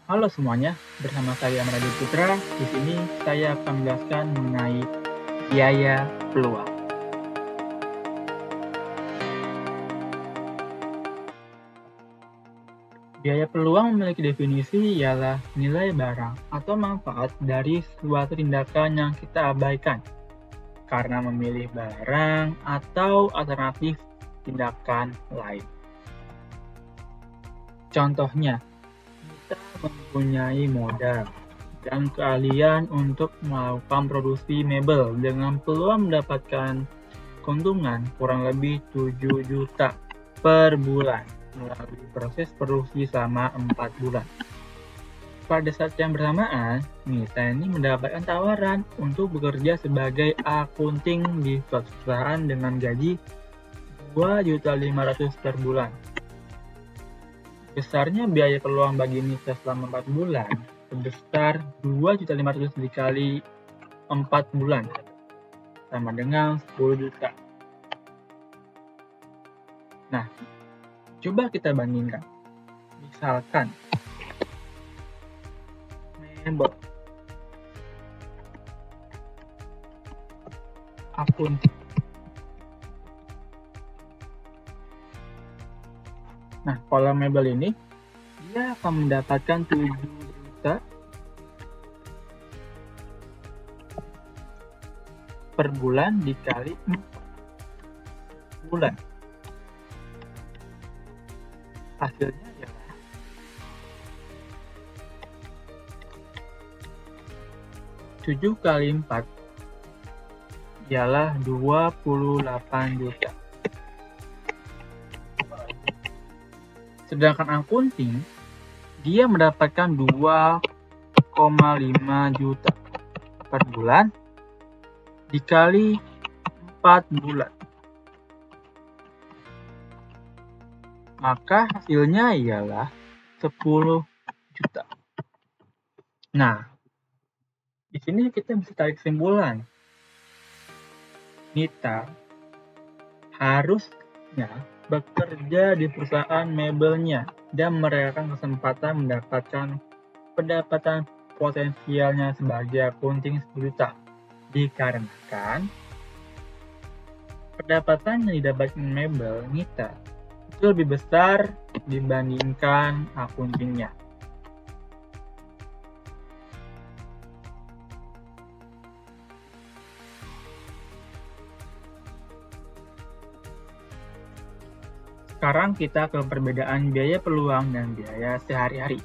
Halo semuanya, bersama saya Raditya Putra. Di sini saya akan menjelaskan mengenai biaya peluang. Biaya peluang memiliki definisi ialah nilai barang atau manfaat dari suatu tindakan yang kita abaikan karena memilih barang atau alternatif tindakan lain. Contohnya, kita mempunyai modal dan keahlian untuk melakukan produksi mebel dengan peluang mendapatkan keuntungan kurang lebih 7 juta per bulan melalui proses produksi selama 4 bulan. Pada saat yang bersamaan, Nisa ini mendapatkan tawaran untuk bekerja sebagai akunting di suatu perusahaan dengan gaji 2.500.000 per bulan. Besarnya biaya peluang bagi Nisa selama 4 bulan sebesar 2.500.000 dikali 4 bulan sama dengan 10 juta. Nah, coba kita bandingkan. Misalkan mebel, akunting. Nah, kalau mebel ini dia akan mendapatkan 7 juta per bulan dikali 4 bulan. Hasilnya adalah 7 kali 4 ialah 28 juta. Sedangkan akunting dia mendapatkan 2,5 juta per bulan dikali 4 bulan. Maka hasilnya ialah 10 juta. Nah, di sini kita bisa tarik kesimpulan. Nita harusnya bekerja di perusahaan mebelnya dan merayakan kesempatan mendapatkan pendapatan potensialnya sebagai akunting 10 juta. Dikarenakan pendapatan yang didapatkan mebel Nita itu lebih besar dibandingkan akuntingnya. Sekarang kita ke perbedaan biaya peluang dan biaya sehari-hari.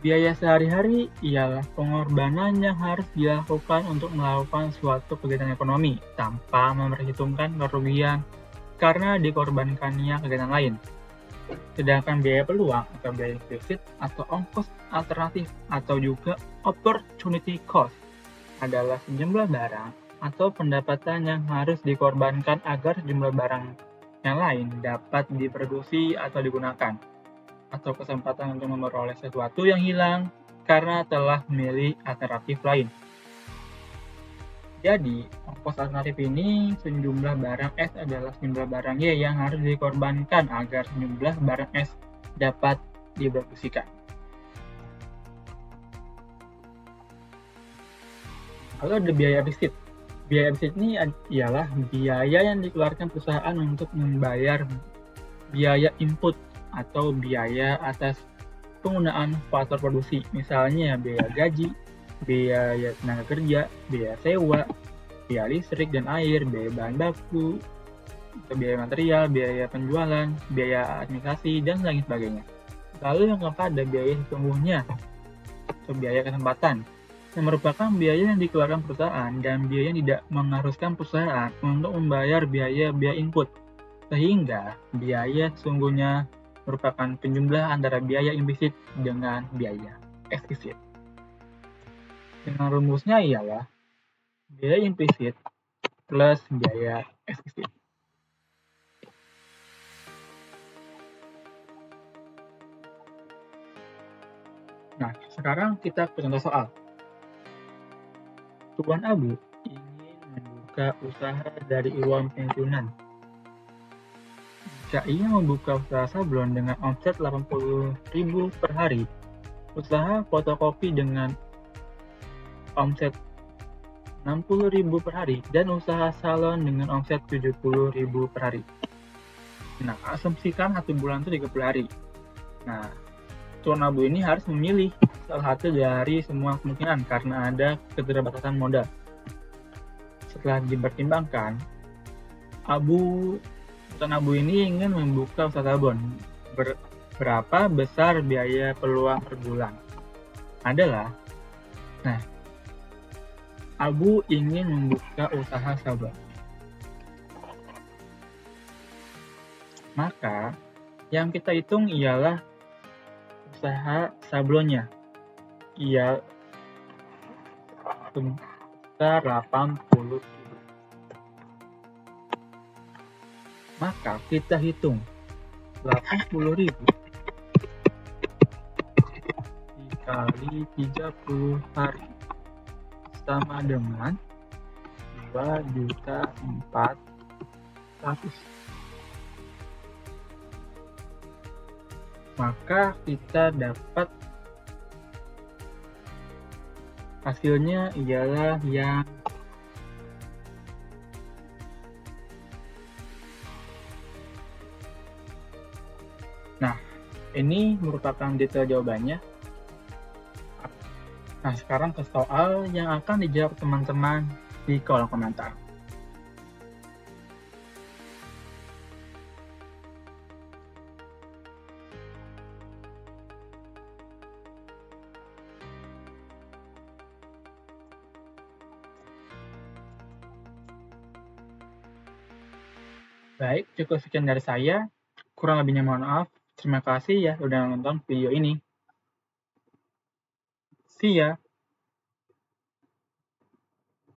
Biaya sehari-hari ialah pengorbanan yang harus dilakukan untuk melakukan suatu kegiatan ekonomi tanpa memperhitungkan kerugian karena dikorbankannya kegiatan lain. Sedangkan biaya peluang atau biaya implisit atau ongkos alternatif atau juga opportunity cost adalah sejumlah barang atau pendapatan yang harus dikorbankan agar sejumlah barang yang lain dapat diproduksi atau digunakan, atau kesempatan untuk memperoleh sesuatu yang hilang karena telah memilih alternatif lain. Jadi, ongkos alternatif ini sejumlah barang S adalah sejumlah barang Y yang harus dikorbankan agar sejumlah barang S dapat diproduksikan. Lalu ada biaya implisit. Biaya implisit ini ialah biaya yang dikeluarkan perusahaan untuk membayar biaya input atau biaya atas penggunaan faktor produksi, misalnya biaya gaji, biaya tenaga kerja, biaya sewa, biaya listrik dan air, biaya bahan baku, biaya material, biaya penjualan, biaya administrasi, dan lain sebagainya. Lalu yang keempat ada biaya sesungguhnya atau biaya kesempatan, yang merupakan biaya yang dikeluarkan perusahaan dan biaya yang tidak mengharuskan perusahaan untuk membayar biaya input, sehingga biaya sesungguhnya merupakan penjumlah antara biaya implisit dengan biaya eksplisit. Dengan rumusnya ialah biaya implisit plus biaya eksplisit. Nah, sekarang kita ke contoh soal. Tuan Abu ingin membuka usaha dari uang pensiunan. Jika ia membuka usaha sablon dengan omset 80.000 per hari, usaha fotokopi dengan omset 60.000 per hari, dan usaha salon dengan omset 70.000 per hari. Nah, asumsikan 1 bulan itu 30 hari. Nah, tuan abu ini harus memilih salah satu dari semua kemungkinan karena ada keterbatasan modal. Setelah dipertimbangkan, tuan abu ini ingin membuka usaha sabun. Berapa besar biaya peluang per bulan? Adalah, nah, Abu ingin membuka usaha sabun. Maka, yang kita hitung ialah usaha sablonnya. Ia sebesar 80.000. Maka kita hitung 80.000 dikali 30 hari sama dengan 2.400.000. Maka kita dapat hasilnya ialah yang ini merupakan detail jawabannya. Nah, sekarang ke soal yang akan dijawab teman-teman di kolom komentar. Baik, cukup sekian dari saya. Kurang lebihnya mohon maaf. Terima kasih ya udah nonton video ini. See ya.